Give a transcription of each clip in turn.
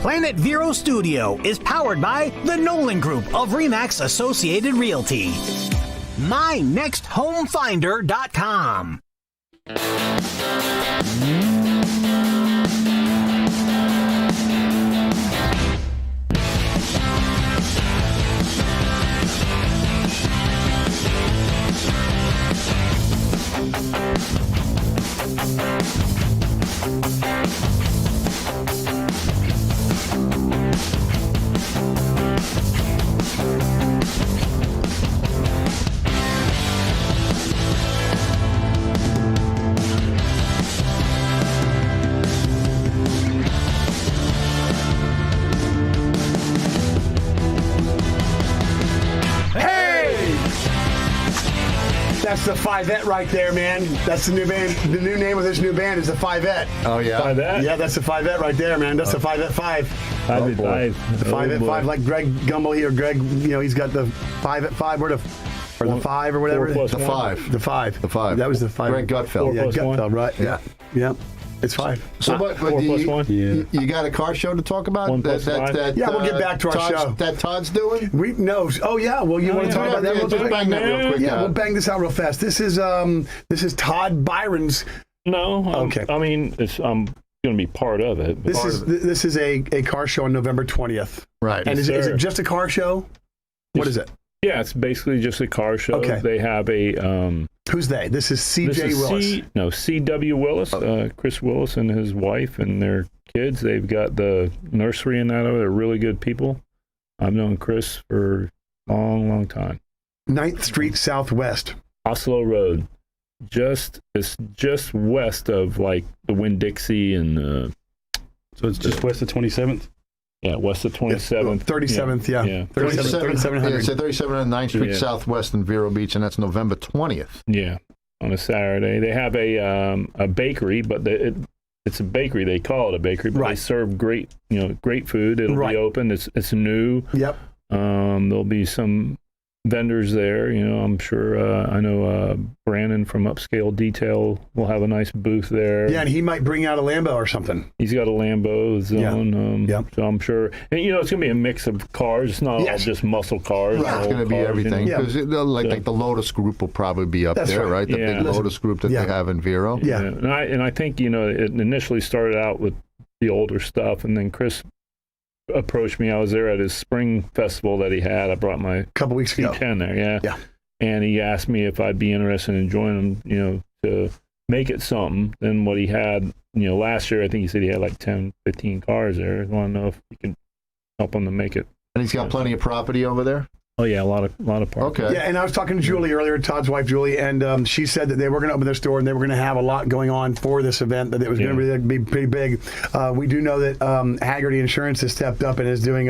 Planet Vero Studio is powered by the Nolan Group of Remax Associated Realty. MyNextHomeFinder.com. That's the Fivette right there, man. That's the new band. The new name of this new band is the Fivette. Oh, yeah? Fivette? Yeah, that's the Fivette right there, man. That's the Fivette 5. Fivette 5. The Fivette 5, like Greg Gumbel here. Greg, he's got the Fivette 5. Or the 5 or whatever. The 5. The 5. The 5. That was the 5. Greg Gutfeld. Yeah, 4 + 1. Gutfeld, right. Yeah. It's 5. So, but 4 + 1. you got a car show to talk about? 1 + 5. Yeah, we'll get back to our show. That Todd's doing? Oh yeah. Well, you want to talk about that? Yeah, just bang that real quick. Yeah, we'll bang this out real fast. This is Todd Byron's. No. Okay. I mean, I'm going to be part of it. This is a car show on November 20th. Right. And is it just a car show? What is it? Yeah, it's basically just a car show. Okay. They have a... Who's they? This is C.J. Willis. C.W. Willis, Chris Willis and his wife and their kids. They've got the nursery and that. They're really good people. I've known Chris for a long, long time. 9th Street Southwest. Oslo Road. It's just west of like the Winn-Dixie and... So it's just west of 27th? Yeah, west of 27th. 37th, yeah. 3700. It's at 3709th Street Yeah. Southwest in Vero Beach, and that's November 20th. Yeah, on a Saturday. They have a bakery, but it's a bakery. They call it a bakery, but they serve great food. It'll be open. It's new. Yep. There'll be some vendors there. I'm sure. I know Brandon from Upscale Detail will have a nice booth there. Yeah, and he might bring out a Lambo or something. He's got a Lambo zone. Yep. So I'm sure. And, it's going to be a mix of cars. It's not all just muscle cars. Right. It's going to be everything. Because like the Lotus Group will probably be up there, right? The big Lotus Group that they have in Vero. Yeah. And I think, it initially started out with the older stuff, and then Chris approached me. I was there at his spring festival that he had. I brought my couple weeks ago. C10 there, yeah. And he asked me if I'd be interested in joining him, to make it something than what he had. Last year I think he said he had like 10, 15 cars there. I want to know if you can help him to make it. And he's got plenty of property over there? Oh yeah, a lot of parts. Okay. Yeah, and I was talking to Julie earlier, Todd's wife Julie, and she said that they were going to open their store and they were going to have a lot going on for this event. That it was going to be pretty big. We do know that Haggerty Insurance has stepped up and is doing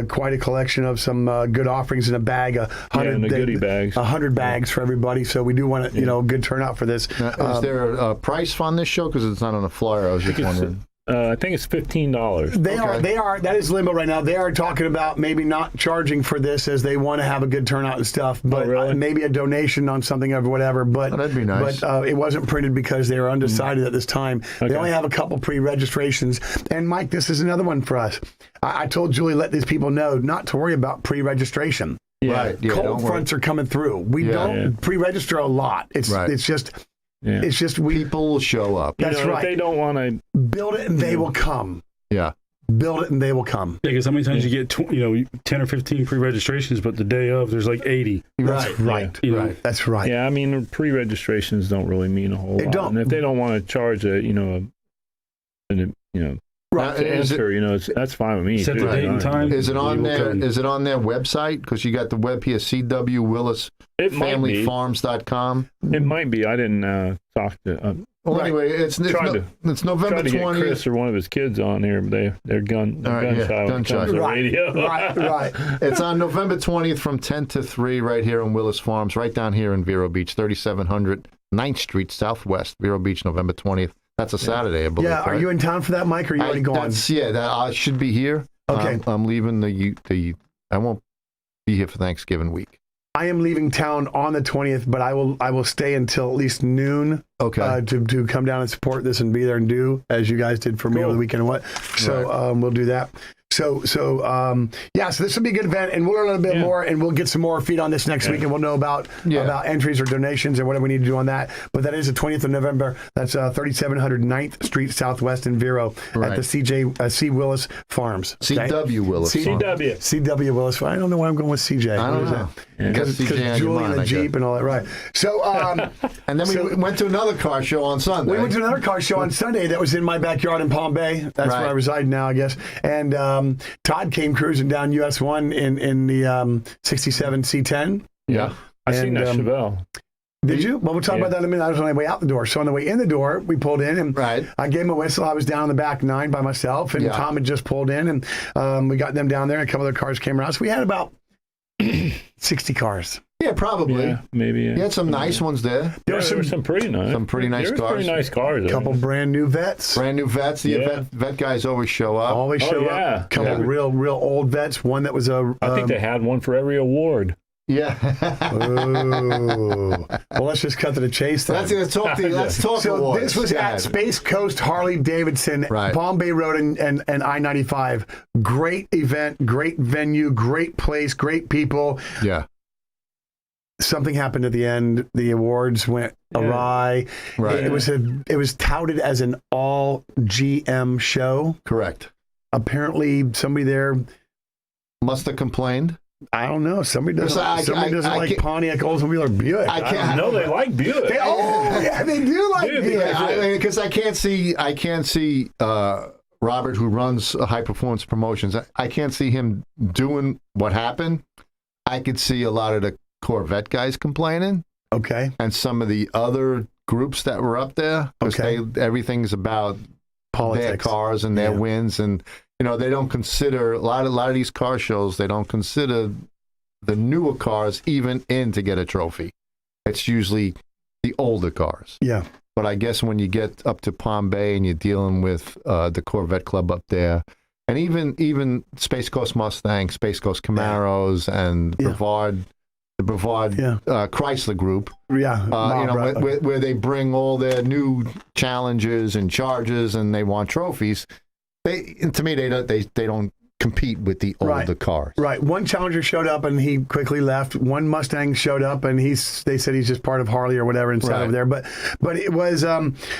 quite a collection of some good offerings in a bag, goodie bags, 100 bags for everybody. So we do want a good turnout for this. Now, is there a price on this show? Because it's not on the flyer. I was just wondering. I think it's $15. They are. That is limbo right now. They are talking about maybe not charging for this as they want to have a good turnout and stuff, but maybe a donation on something or whatever. But that'd be nice. But it wasn't printed because they were undecided at this time. Okay. They only have a couple pre-registrations. And Mike, this is another one for us. I told Julie, let these people know not to worry about pre-registration. Yeah. Right. Yeah, Cold fronts are coming through. We don't pre-register a lot. It's just. Yeah. It's just people will show up. That's right. If they don't want to build it, and they will come. Yeah. Build it, and they will come. Yeah, because how many times you get 10 or 15 pre-registrations, but the day of there's like 80. That's right. Right. That's right. Yeah, I mean pre-registrations don't really mean a whole lot. Don't. And if they don't want to charge that's fine with me. Set the date and time. Is it on there? Is it on their website? Because you got the web here, CWWillisFamilyFarms.com. It might be. I didn't talk to. Well, anyway, it's November 20th. Get Chris or one of his kids on here, but they're gun shy when it comes to radio. Right. It's on November 20th from 10 to 3 right here on Willis Farms, right down here in Vero Beach, 3700 9th Street Southwest, Vero Beach, November 20th. That's a Saturday, I believe. Yeah, are you in town for that, Mike, or are you already gone? I should be here. Okay. I'm leaving I won't be here for Thanksgiving week. I am leaving town on the 20th, but I will stay until at least noon. Okay. To come down and support this and be there and do as you guys did for me over the weekend and what. So we'll do that. So this will be a good event, and we'll learn a little bit more, and we'll get some more feed on this next week, and we'll know about entries or donations or whatever we need to do on that. But that is the 20th of November. That's 3700 9th Street Southwest in Vero at the C. Willis Farms. C.W. Willis. C.W. Willis. I don't know why I'm going with CJ. I don't know. Because Julie and the Jeep and all that, right? So, and then we went to another car show on Sunday. We went to another car show on Sunday that was in my backyard in Palm Bay. That's where I reside now, I guess. And Todd came cruising down US 1 in the 67 C10. Yeah, I seen that Chevelle. Did you? Well, we'll talk about that in a minute. I was on my way out the door. So on the way in the door, we pulled in, and I gave him a whistle. I was down in the back 9 by myself, and Tom had just pulled in, and we got them down there, and a couple other cars came around. So we had about 60 cars. Yeah, probably. Yeah, maybe. Yeah. You had some nice ones there. There were some pretty nice. Some pretty nice cars. Pretty nice cars. A couple brand new vets. The vet guys always show up. Always show up. A couple real old vets. One that was a. I think they had one for every award. Yeah. Ooh. Well, let's just cut to the chase then. Let's talk So awards. this was at Space Coast Harley Davidson, Palm Bay Road and I-95. Great event, great venue, great place, great people. Yeah. Something happened at the end. The awards went awry. Right. It was touted as an all GM show. Correct. Apparently, somebody there must have complained. I don't know. Somebody doesn't like Pontiac, Oldsmobile, or Buick. No, they like Buick. They do like Buick. Because I can't see Robert, who runs High Performance Promotions. I can't see him doing what happened. I could see a lot of the Corvette guys complaining. Okay. And some of the other groups that were up there. Okay. Everything's about politics. Their cars and their wins, and they don't consider a lot of these car shows. They don't consider the newer cars even in to get a trophy. It's usually the older cars. Yeah. But I guess when you get up to Palm Bay and you're dealing with the Corvette Club up there, and even Space Coast Mustang, Space Coast Camaros, and Brevard. The Brevard Chrysler Group, where they bring all their new Challengers and Chargers, and they want trophies. To me, they don't compete with the older cars. Right. One Challenger showed up and he quickly left. One Mustang showed up and they said he's just part of Harley or whatever and sat over there. But it was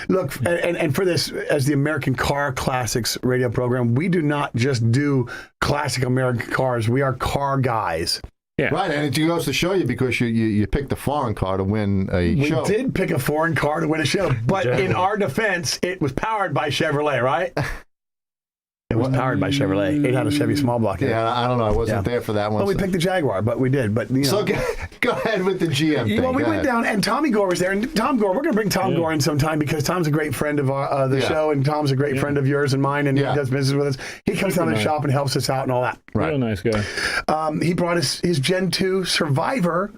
look, and for this, as the American Car Classics radio program, we do not just do classic American cars. We are car guys. Yeah. Right, and it goes to show you because you picked a foreign car to win a show. We did pick a foreign car to win a show, but in our defense, it was powered by Chevrolet, right? It was powered by Chevrolet. It had a Chevy small block in it. Yeah, I don't know. I wasn't there for that one. Well, we picked the Jaguar, but we did. But So go ahead with the GM thing. Well, we went down, and Tommy Gore was there. And Tom Gore, we're going to bring Tom Gore in sometime because Tom's a great friend of the show, and Tom's a great friend of yours and mine, and he does business with us. He comes down to the shop and helps us out and all that. Right. Real nice guy. He brought us his Gen 2 Survivor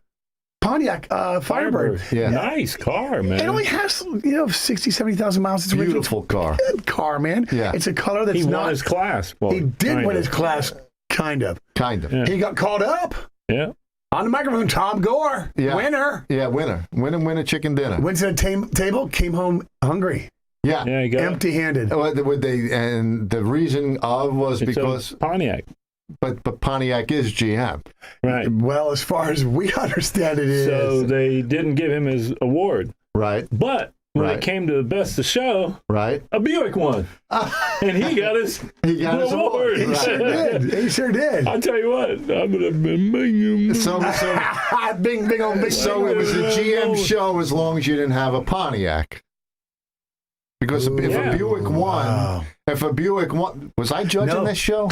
Pontiac Firebird. Yeah. Nice car, man. It only has 60,000, 70,000 miles. It's a beautiful car. Good car, man. Yeah. It's a color that's he won his class. Well, he did win his class, kind of. Yeah. He got called up. Yeah. On the microphone, Tom Gore, winner. Yeah, winner chicken dinner. Went to the table, came home hungry. Yeah, he got empty-handed. And the reason was because Pontiac. But Pontiac is GM. Right. Well, as far as we understand it is. So they didn't give him his award. Right. But when it came to the best of show, a Buick won. And he got his award. He sure did. I'll tell you what, I'm going to So bing, old So it was a GM show as long as you didn't have a Pontiac. Because if a Buick won, was I judging this show?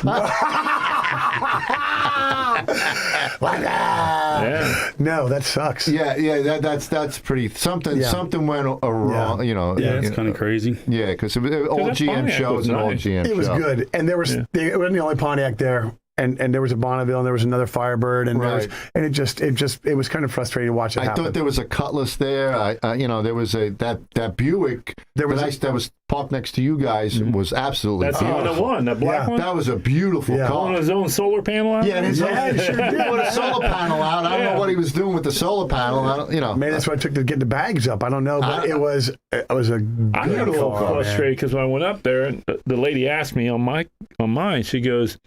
No, that sucks. Yeah, that's pretty something. Something went wrong. Yeah, it's kind of crazy. Yeah, because all GM shows and all GM shows. It was good, and it wasn't the only Pontiac there. and there was a Bonneville and there was another Firebird and Right. it was kind of frustrating to watch it I happen. thought there was a Cutlass there. There was that Buick that was parked next to you guys was absolutely That's the one that beautiful. won. That black one. That was a beautiful Yeah. car. On his own solar panel out. Yeah, his Yeah, own, sure did. He put a solar panel out. I don't know what he was doing with the solar panel. I don't, Maybe that's what it took to get the bags up. I don't know, but it was a I good got a little car, man. frustrated because when I went up there, and the lady asked me on mine, she goes,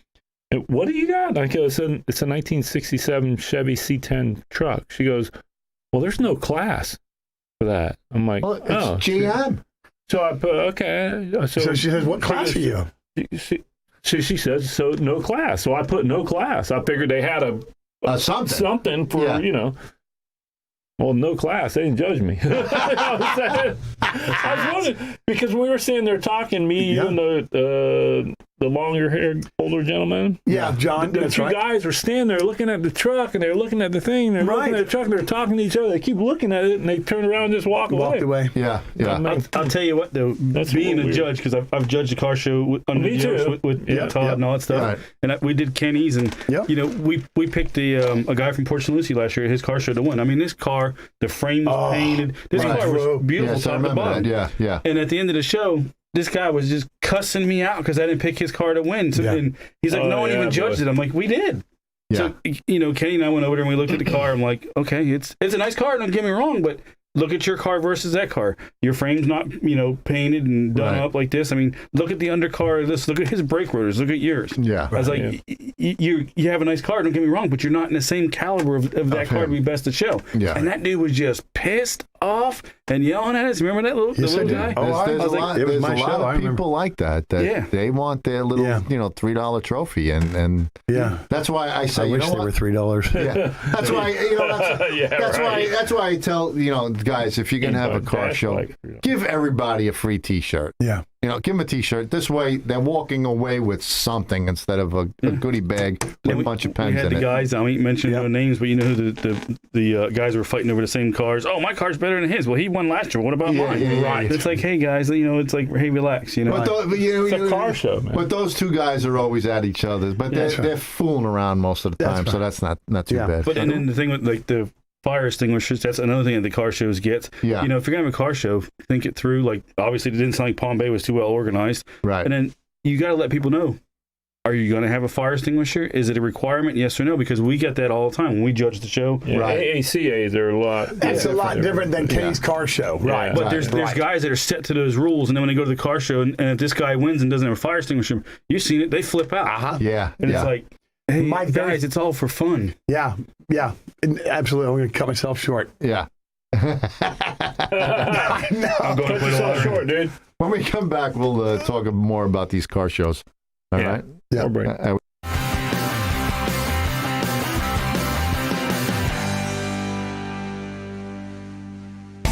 "What do you got?" I go, "It's a 1967 Chevy C10 truck." She goes, "Well, there's no class for that." I'm like, well, it's "Oh." GM. So I put, okay. So she says, "What class are you?" She says, "So no class." So I put no class. I figured they had something for Yeah. Well, no class. They didn't judge me. You know what I'm saying? I was wondering because we were sitting there talking, me, you, and the longer-haired older gentleman. Yeah, John. The That's two right. guys were standing there looking at the truck, and they're looking at the thing, and they're looking at the truck, and they're talking to each other. They keep looking at it, and they turn around and just walk Walked away. Yeah, yeah. I'll tell you what, though, That's being a weird. judge, because I've judged a car show under Me the jokes too. with Yeah. Todd and all that stuff. Right. And we did Kenny's, and Yep. we picked a guy from Port St. Lucie last year, his car show to win. I mean, this car, the frame was painted. This right. car was beautiful Yes, I top to remember bottom. that. Yeah, yeah. And at the end of the show, this guy was just cussing me out because I didn't pick his car to win. So, Yeah. and he's like, Oh, no one yeah, even judged boy. it. I'm like, we did. Yeah. So, Kenny and I went over there and we looked at the car. I'm like, okay, it's a nice car. Don't get me wrong, but look at your car versus that car. Your frame's not, painted and done Right. up like this. I mean, look at the undercar of this. Look at his brake rotors. Look at yours. Yeah. I was like, you have a nice car. Don't get me wrong, but you're not in the same caliber of that car to him. be best to show. Yeah. And that dude was just pissed off and yelling at us. Remember that Yes, I little do. guy? Oh, There's, I there's was a like, lot, it was there's my a show, lot I of remember. people like that Yeah. they want their little, Yeah. $3 trophy, and Yeah. that's why I say, I you wish know they what? were $3. Yeah, that's why that's why I tell guys, if you're gonna have a car show, give everybody a free T-shirt. Yeah. Give them a T-shirt. This way, they're walking away with something instead of a goodie bag with a bunch of pens We had in the it. guys, I won't mention no names, but you know who the guys were fighting over the same cars. Oh, my car's better than his. Well, he won last year. What about mine? yeah, Right. yeah. It's like, hey, guys, it's like, hey, relax. But It's a car show, man. But those two guys are always at each other. But they're fooling around most of the time, so that's not too Yeah. bad. But and then the thing with like the fire extinguishers, that's another thing that the car shows get. Yeah. If you're gonna have a car show, think it through. Like obviously, it didn't sound like Palm Bay was too well organized. Right. And then you got to let people know. Are you going to have a fire extinguisher? Is it a requirement? Yes or no? Because we get that all the time when we judge the show. Yeah, Right. AACAs are a lot. That's a lot different than Kenny's car show. Right. But Right. there's guys that are set to those rules, and then when they go to the car show, and if this guy wins and doesn't have a fire extinguisher, you've seen it, they flip out. Yeah. And it's like, hey, My guys, it's all for fun. Yeah. Yeah. Absolutely. I'm going to cut myself short. yeah. I'm going Cut yourself short, dude. When we come back, we'll talk more about these car shows. All right. Yeah. Or break.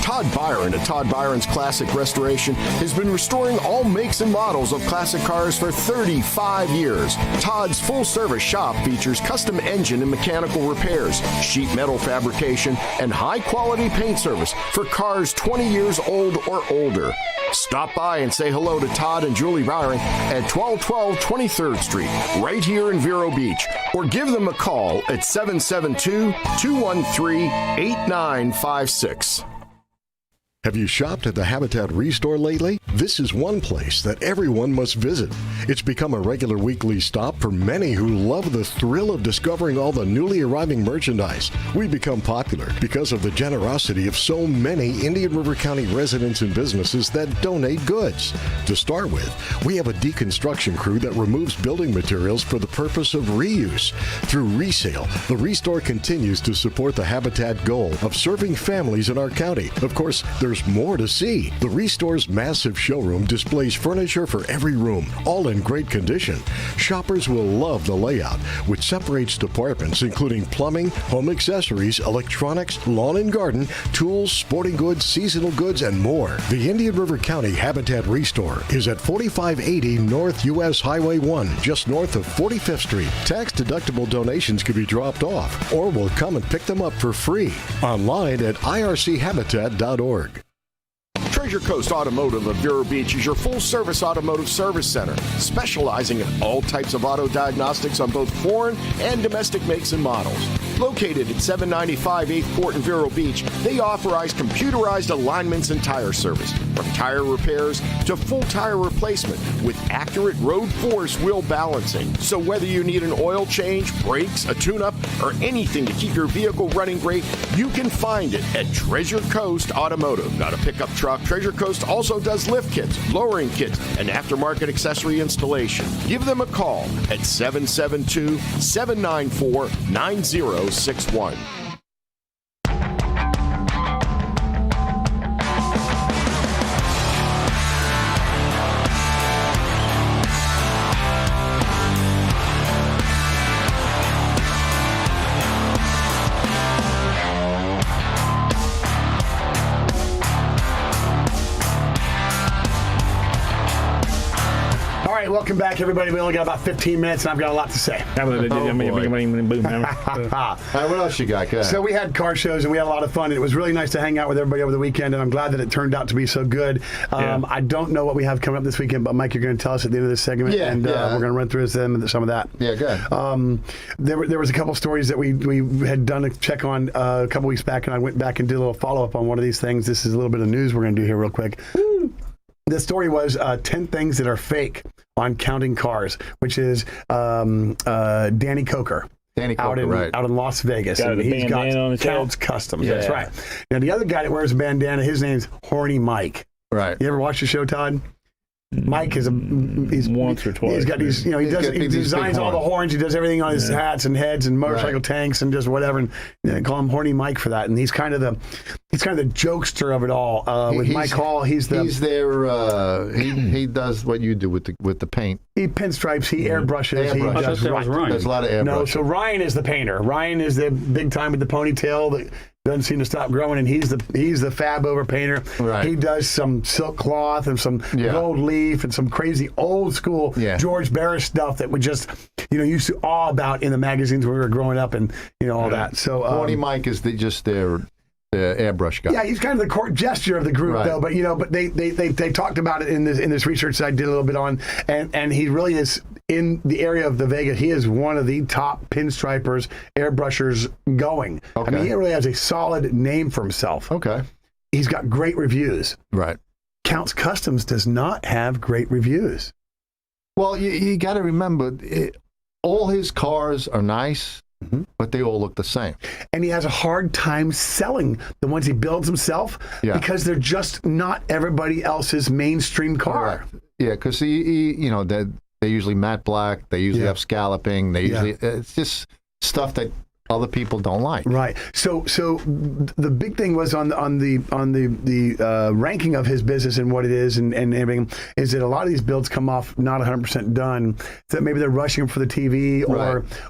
Todd Byron at Todd Byron's Classic Restoration has been restoring all makes and models of classic cars for 35 years. Todd's full-service shop features custom engine and mechanical repairs, sheet metal fabrication, and high-quality paint service for cars 20 years old or older. Stop by and say hello to Todd and Julie Byron at 1212 23rd Street, right here in Vero Beach, or give them a call at 772-213-8956. Have you shopped at the Habitat Restore lately? This is one place that everyone must visit. It's become a regular weekly stop for many who love the thrill of discovering all the newly arriving merchandise. We've become popular because of the generosity of so many Indian River County residents and businesses that donate goods. To start with, we have a deconstruction crew that removes building materials for the purpose of reuse. Through resale, the Restore continues to support the Habitat goal of serving families in our county. Of course, there's more to see. The Restore's massive showroom displays furniture for every room, all in great condition. Shoppers will love the layout, which separates departments including plumbing, home accessories, electronics, lawn and garden, tools, sporting goods, seasonal goods, and more. The Indian River County Habitat Restore is at 4580 North US Highway 1, just north of 45th Street. Tax-deductible donations can be dropped off, or we'll come and pick them up for free. Online at irchabitat.org. Treasure Coast Automotive of Vero Beach is your full-service automotive service center, specializing in all types of auto diagnostics on both foreign and domestic makes and models. Located at 795 8th Court in Vero Beach, they authorize computerized alignments and tire service, from tire repairs to full tire replacement with accurate road force wheel balancing. So whether you need an oil change, brakes, a tune-up, or anything to keep your vehicle running great, you can find it at Treasure Coast Automotive. Got a pickup truck? Treasure Coast also does lift kits, lowering kits, and aftermarket accessory installation. Give them a call at 772-794-9061. Welcome back, everybody. We only got about 15 minutes, and I've got a lot to say. What else you got? Go ahead. So we had car shows, and we had a lot of fun. And it was really nice to hang out with everybody over the weekend, and I'm glad that it turned out to be so good. I don't know what we have coming up this weekend, but Mike, you're going to tell us at the end of this segment, we're going to run through some of that. Yeah, good. There was a couple stories that we had done a check on a couple weeks back, and I went back and did a little follow-up on one of these things. This is a little bit of news we're going to do here real quick. The story was 10 things that are fake on counting cars, which is Danny Coker. Out in Las Vegas. Got and he's got on his Counts head. Customs. Yeah. That's right. Now, the other guy that wears a bandana, his name's Horny Mike. Right. You ever watch the show, Todd? Mike is he's once or twice. He's got these, he designs all the horns. He does everything on his hats and heads and motorcycle tanks and just whatever. And they call him Horny Mike for that. And he's kind of the jokester of it all. With Mike Hall, he does what you do with the paint. He pinstripes. He airbrushes. He does Ryan. There's a lot of airbrush. No, so Ryan is the painter. Ryan is the big time with the ponytail that doesn't seem to stop growing, and he's the fab over painter. Right. He does some silk cloth and some gold leaf and some crazy old school George Barris stuff that we just used to awe about in the magazines when we were growing up, and all that. So Horny Mike is just their airbrush guy. Yeah, he's kind of the court gesture of the group, though. But but they talked about it in this research that I did a little bit on, and he really is in the area of the Vega. He is one of the top pinstripers, airbrushers going. Okay. I mean, he really has a solid name for himself. Okay. He's got great reviews. Right. Counts Customs does not have great reviews. Well, you got to remember, all his cars are nice. Mm-hmm. But they all look the same. And he has a hard time selling the ones he builds himself because they're just not everybody else's mainstream car. Correct. Yeah, because they're usually matte black. They usually have scalloping. They usually it's just stuff that other people don't like. Right. So the big thing was on the ranking of his business and what it is and everything is that a lot of these builds come off not 100% done. That maybe they're rushing them for the TV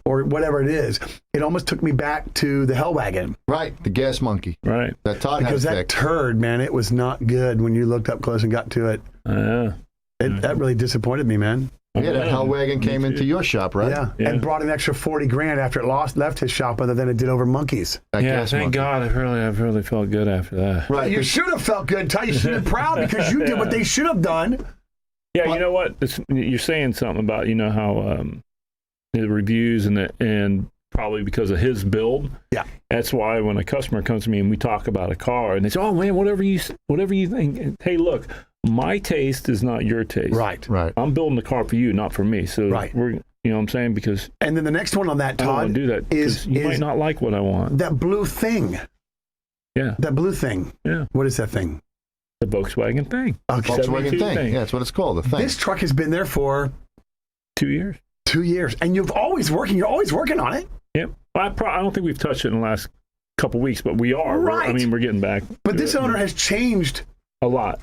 or whatever it is. It almost took me back to the Hellwagon. Right. The Gas Monkey. Right. That Todd because had that fixed. turd, man, it was not good when you looked up close and got to it. That really disappointed me, man. Yeah, that Hellwagon came into your shop, right? Yeah, and brought an extra $40,000 after it left his shop, other than it did over Monkeys. Thank God. I really felt good after that. Right, you should have felt good, Ty. You should have been proud because you did what they should have done. Yeah, you know what? You're saying something about how the reviews and probably because of his build. Yeah, that's why when a customer comes to me and we talk about a car and they say, "Oh man, whatever you think." Hey, look. My taste is not your taste. Right. I'm building the car for you, not for me. So we're, you know what I'm saying? Because and then the next one on that, Todd, I don't want to do that is you might not like what I want. That blue thing. Yeah. That blue thing. Yeah. What is that thing? The Volkswagen thing. Okay. Volkswagen thing. Yeah, that's what it's called. The thing. This truck has been there for 2 years. 2 years, and you're always working on it. Yep. I don't think we've touched it in the last couple weeks, but we are. Right. We're getting back. But this owner has changed. A lot.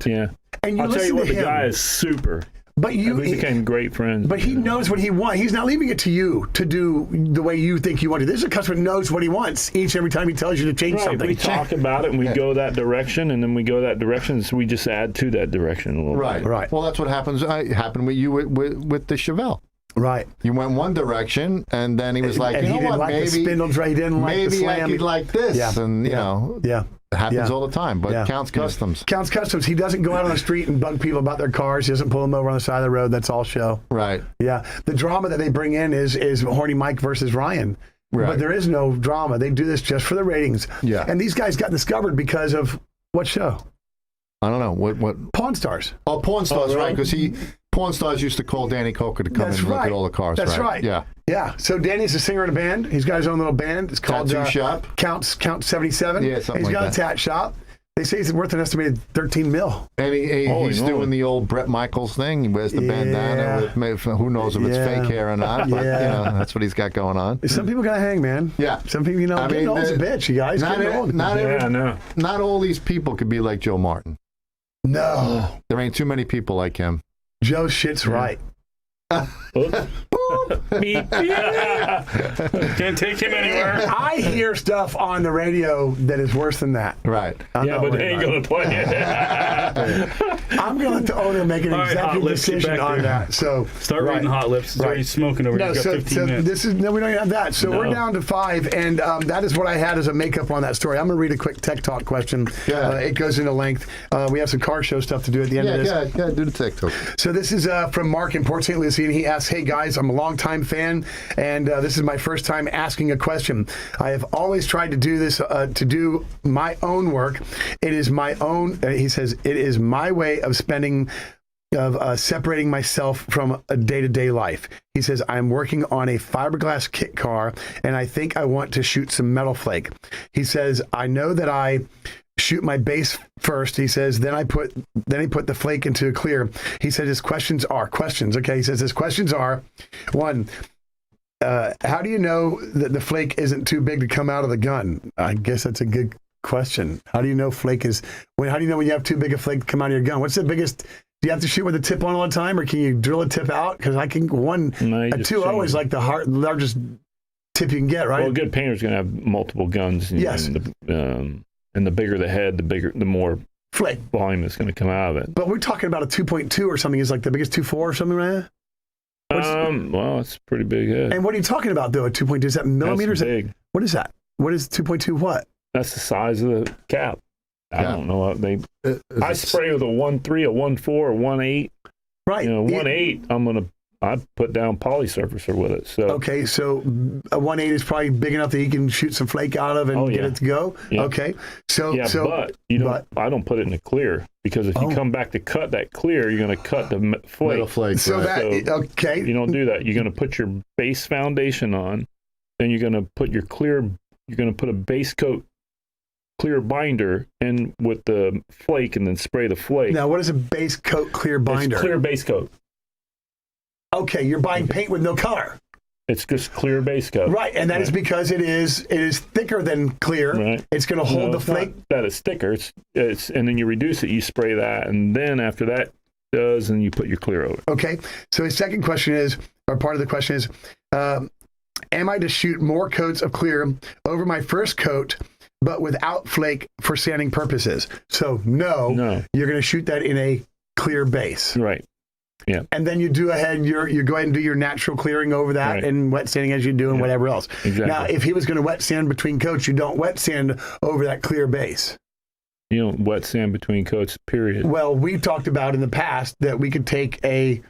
Yeah. And I'll tell you what, the guy is super. But we became great friends. But he knows what he wants. He's not leaving it to you to do the way you think you want to. This is a customer who knows what he wants every time he tells you to change something. We talk about it and we go that direction, and then we go that direction, so we just add to that direction a little bit. Right. Well, that's what happened with you with the Chevelle. Right. You went one direction, and then he was like, and you know he didn't what, like maybe the spindle tray, he didn't like the slam. Maybe I could like this, and you know. Yeah. It happens Yeah. all the time, but Yeah. Counts Customs. Counts Customs. He doesn't go out on the street and bug people about their cars. He doesn't pull them over on the side of the road. That's all show. Right. Yeah. The drama that they bring in is Horny Mike versus Ryan. Right. But there is no drama. They do this just for the ratings. Yeah. And these guys got discovered because of what show? I don't know. What? Pawn Stars. Oh, Pawn Stars, really? right. Because Pawn Stars used to call Danny Coker to come That's in and look right. at all the cars. That's right. Yeah. Yeah. So Danny's a singer in a band. He's got his own little band. It's called Tattoo shop. Count 77. Yeah, something He's like got that. a tat shop. They say he's worth an estimated $13 million. And Holy he's moly. doing the old Bret Michaels thing. He wears the Yeah. bandana with who knows if it's Yeah. fake hair or not. But, Yeah. that's what he's got going on. Some people gotta hang, man. Yeah. Some people, I getting mean, old's a bitch, you guys. Not, Getting old. not, Yeah, no. not all these people could be like Joe Martin. No. There ain't too many people like him. Joe shit's right. Oops. Beep. Can't take him anywhere. I hear stuff on the radio that is worse than that. Right. I'm Yeah, not but worried they ain't about going to play it. it. I'm going to let the owner make an All right, executive Hot Lips, get decision back on there. that. So Start right. reading Hot Lips. It's Right. already smoking over here. No, He's got so 15 minutes. we don't have that. So we're No. down to 5, and that is what I had as a makeup on that story. I'm going to read a quick tech talk question. Yeah. It goes into length. We have some car show stuff to do at the end of this. Yeah, do the TikTok. So this is from Mark in Port St. Lucie, and he asks, "Hey guys, I'm a longtime fan, and this is my first time asking a question. I have always tried to do this to do my own work. It is my own." He says, "It is my way of spending." Of separating myself from a day-to-day life. He says, "I'm working on a fiberglass kit car, and I think I want to shoot some metal flake." He says, "I know that I shoot my base first." He says, then he put the flake into clear. He said his questions. Okay, he says his questions are, 1, how do you know that the flake isn't too big to come out of the gun? I guess that's a good question. How do you know flake is? How do you know when you have too big a flake to come out of your gun? What's the biggest? Do you have to shoot with a tip on all the time, or can you drill a tip out? Because I can No, you a just 2.0 is change. like the largest tip you can get, right? Well, a good painter's going to have multiple guns. Yes. And the bigger the head, the more flake. volume that's going to come out of it. But we're talking about a 2.2 or something. Is like the biggest 2.4 or something, right? Well, it's a pretty big head. And what are you talking about, though? A 2.2, is that millimeters? That's big. What is that? What is 2.2? What? That's the size of the cap. I Yeah. don't know what I spray with a 1.3, a 1.4, a 1.8. Right. 1.8. I put down polysurfacer with it. So Okay, so a 1.8 is probably big enough that you can shoot some flake out of and Oh, get yeah. it to go. Yeah. Okay, so yeah, but you don't. I don't put it in the clear because if you Oh. come back to cut that clear, you're going to cut the flake. Metal flake. so right. that okay. You don't do that. You're going to put your base foundation on, then you're going to put your clear. You're going to put a base coat clear binder in with the flake, and then spray the flake. Now, what is a base coat clear binder? It's clear base coat. Okay, you're buying paint with no color, It's just clear base coat. right? And that is because it is thicker than clear. Right. It's going to hold No, the it's not flake. that it's thicker. It's and then you reduce it. You spray that, and then after that does, and you put your clear over. Okay, so his second question is, or part of the question is, am I to shoot more coats of clear over my first coat, but without flake for sanding purposes? So no. You're going to shoot that in a clear base. Right. Yeah. And then you do ahead and you go ahead and do your natural clearing over that Right. and wet sanding as you do and whatever else. Exactly. Now, if he was going to wet sand between coats, you don't wet sand over that clear base. You don't wet sand between coats. Period. Well, we talked about in the past that we could take a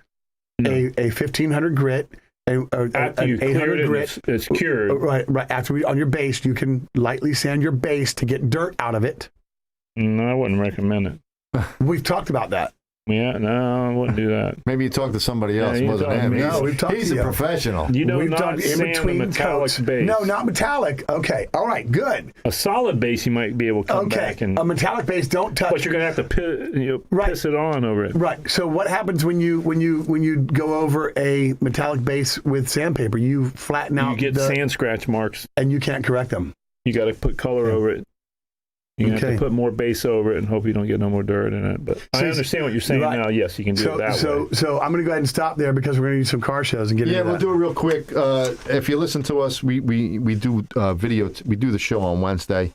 1500 grit, After you an clear 800 it, grit. it's cured. Right. After on your base, you can lightly sand your base to get dirt out of it. No, I wouldn't recommend it. We've talked about that. Yeah, no, I wouldn't do that. Maybe you talk to somebody else. you Wasn't talk to him. me. He's, No, we've talked he's to a you. professional. You do We've not talked in sand a between metallic coats. base. No, not metallic. Okay. All right. Good. A solid base, you might be able to come Okay. back and. A metallic base, don't touch. But you're gonna have to piss it on over it. Right. So what happens when you go over a metallic base with sandpaper? You flatten out. You get sand scratch marks. and you can't correct them. You got to put color over it. You have Okay. to put more base over it and hope you don't get no more dirt in it. But I So- understand what you're saying right. now. Yes, you can do it that way. So I'm going to go ahead and stop there because we're going to do some car shows and get Yeah, into we'll that. do it real quick. If you listen to us, we do video. We do the show on Wednesday.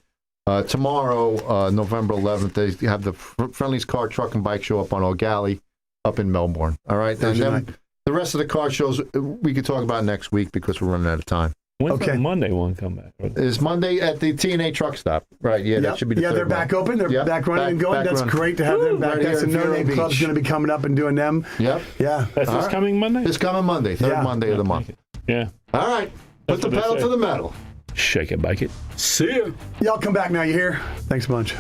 Tomorrow, November 11th, they have the Friendly's Car, Truck, and Bike Show up on O'Galley, up in Melbourne. All right, and Thursday then night. the rest of the car shows we could talk about next week because we're running out of time. When's Okay. the Monday one come back? Is Monday at the TNA truck stop. Right, yeah, Yep. that should be the yeah, third they're back one. open. They're Yep, back running and going. back That's running. great to have them back. Right That's here the in No Vero Name Club's Beach. going to be coming up and doing them. Yep. Yeah. That's All this right. coming Monday? This coming Monday, third Yeah. Monday of the month. Yeah. All right. Put That's the what they pedal say. to the metal. Shake it, bike it. See ya. Y'all come back now. You hear? Thanks a bunch.